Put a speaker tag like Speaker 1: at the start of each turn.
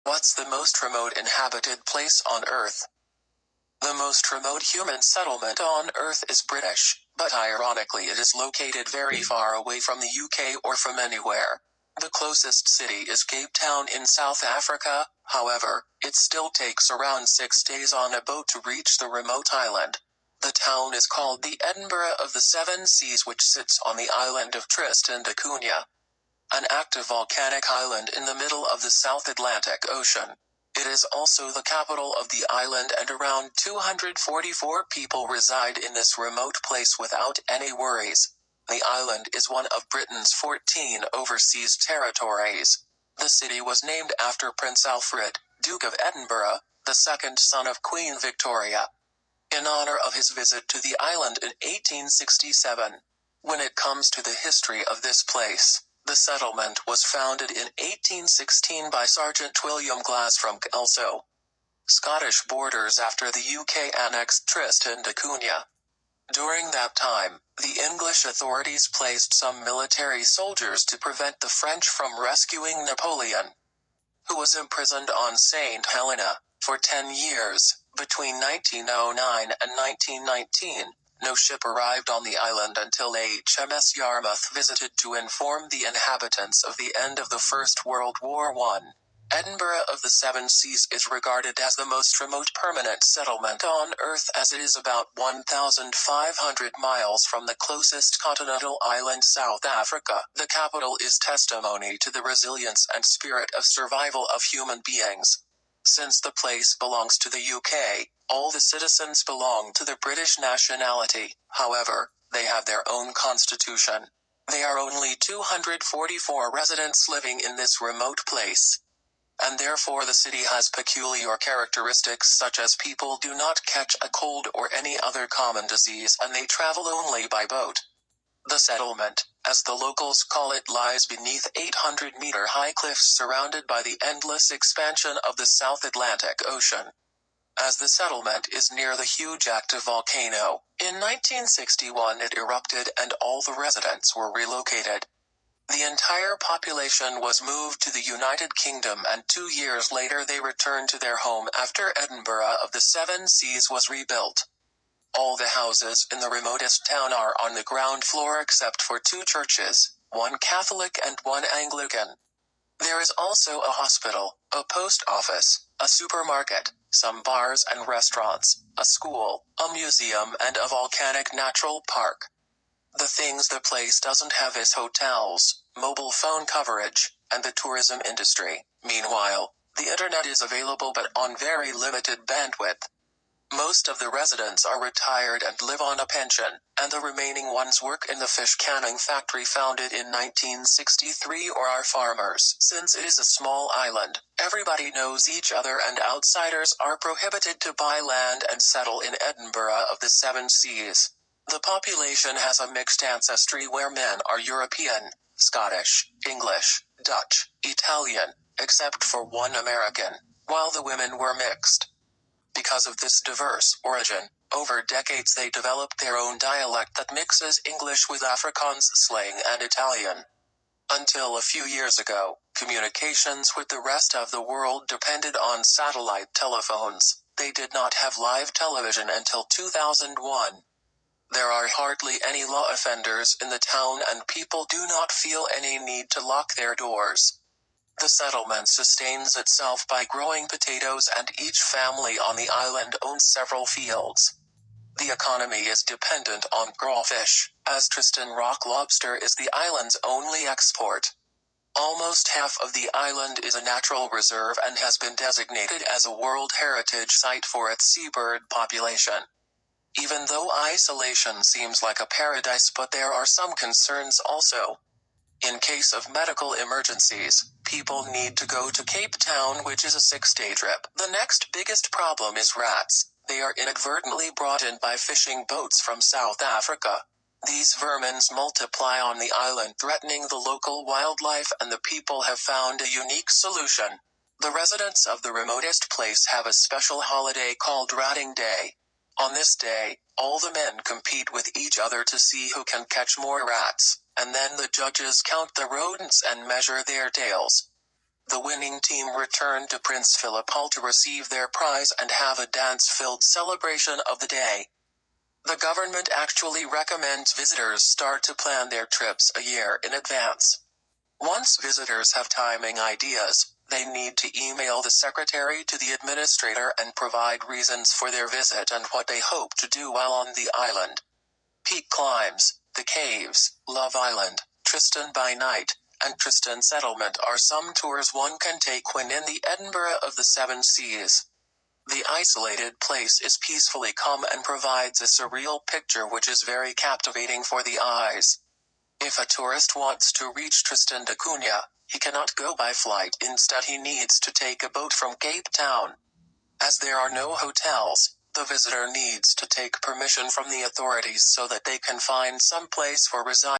Speaker 1: What's the most remote inhabited place on Earth? The most remote human settlement on Earth is British, but ironically it is located very far away from the UK or from anywhere. The closest city is Cape Town in South Africa, however, it still takes around 6 days on a boat to reach the remote island. The town is called the Edinburgh of the Seven Seas, which sits on the island of Tristan da Cunha, an active volcanic island in the middle of the South Atlantic Ocean. It is also the capital of the island, and around 244 people reside in this remote place without any worries. The island is one of Britain's 14 overseas territories. The city was named after Prince Alfred, Duke of Edinburgh, the second son of Queen Victoria, in honor of his visit to the island in 1867. When it comes to the history of this place, the settlement was founded in 1816 by Sergeant William Glass from Kelso, Scottish borders, after the UK annexed Tristan da Cunha. During that time, the English authorities placed some military soldiers to prevent the French from rescuing Napoleon, who was imprisoned on St. Helena for 10 years. Between 1909 and 1919, no ship arrived on the island until HMS Yarmouth visited to inform the inhabitants of the end of the First World War I. Edinburgh of the Seven Seas is regarded as the most remote permanent settlement on Earth, as it is about 1,500 miles from the closest continental island, South Africa. The capital is testimony to the resilience and spirit of survival of human beings. Since the place belongs to the UK, all the citizens belong to the British nationality. However, they have their own constitution. There are only 244 residents living in this remote place, and therefore the city has peculiar characteristics, such as people do not catch a cold or any other common disease, and they travel only by boat. The settlement, as the locals call it, lies beneath 800-meter-high cliffs surrounded by the endless expansion of the South Atlantic Ocean. As the settlement is near the huge active volcano, in 1961 it erupted and all the residents were relocated. The entire population was moved to the United Kingdom, and 2 years later they returned to their home after Edinburgh of the Seven Seas was rebuilt. All the houses in the remotest town are on the ground floor except for 2 churches, one Catholic and one Anglican. There is also a hospital, a post office, a supermarket, some bars and restaurants, a school, a museum, and a volcanic natural park. The things the place doesn't have is hotels, mobile phone coverage, and the tourism industry. Meanwhile, the internet is available but on very limited bandwidth. Most of the residents are retired and live on a pension, and the remaining ones work in the fish canning factory founded in 1963 or are farmers. Since it is a small island, everybody knows each other, and outsiders are prohibited to buy land and settle in Edinburgh of the Seven Seas. The population has a mixed ancestry where men are European, Scottish, English, Dutch, Italian, except for one American, while the women were mixed. Because of this diverse origin, over decades they developed their own dialect that mixes English with Afrikaans slang and Italian. Until a few years ago, communications with the rest of the world depended on satellite telephones. They did not have live television until 2001. There are hardly any law offenders in the town, and people do not feel any need to lock their doors. The settlement sustains itself by growing potatoes, and each family on the island owns several fields. The economy is dependent on crawfish, as Tristan rock lobster is the island's only export. Almost half of the island is a natural reserve and has been designated as a World Heritage Site for its seabird population. Even though isolation seems like a paradise, but there are some concerns also. In case of medical emergencies, people need to go to Cape Town, which is a 6-day trip. The next biggest problem is rats. They are inadvertently brought in by fishing boats from South Africa. These vermin multiply on the island, threatening the local wildlife, and the people have found a unique solution. The residents of the remotest place have a special holiday called Ratting Day. On this day, all the men compete with each other to see who can catch more rats, and then the judges count the rodents and measure their tails. The winning team returned to Prince Philip Hall to receive their prize and have a dance-filled celebration of the day. The government actually recommends visitors start to plan their trips a year in advance. Once visitors have timing ideas, they need to email the secretary to the administrator and provide reasons for their visit and what they hope to do while on the island. Peak climbs, the caves, Love Island, Tristan by Night, and Tristan Settlement are some tours one can take when in the Edinburgh of the Seven Seas. The isolated place is peacefully calm and provides a surreal picture which is very captivating for the eyes. If a tourist wants to reach Tristan da Cunha, he cannot go by flight. Instead, he needs to take a boat from Cape Town. As there are no hotels, the visitor needs to take permission from the authorities so that they can find some place for residing.